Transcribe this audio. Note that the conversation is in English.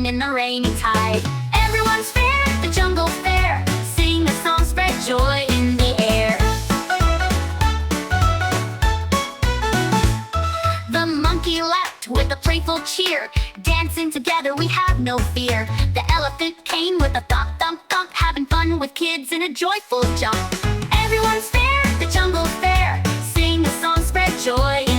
time in the rainy tide. Everyone's fair, the jungle fair. Sing the song, spread joy in the air. The monkey leapt with a playful cheer. Dancing together, we have no fear. The elephant came with a thump, thump, thump. Having fun with kids in a joyful jump. Everyone's fair, the jungle fair. Sing the song, spread joy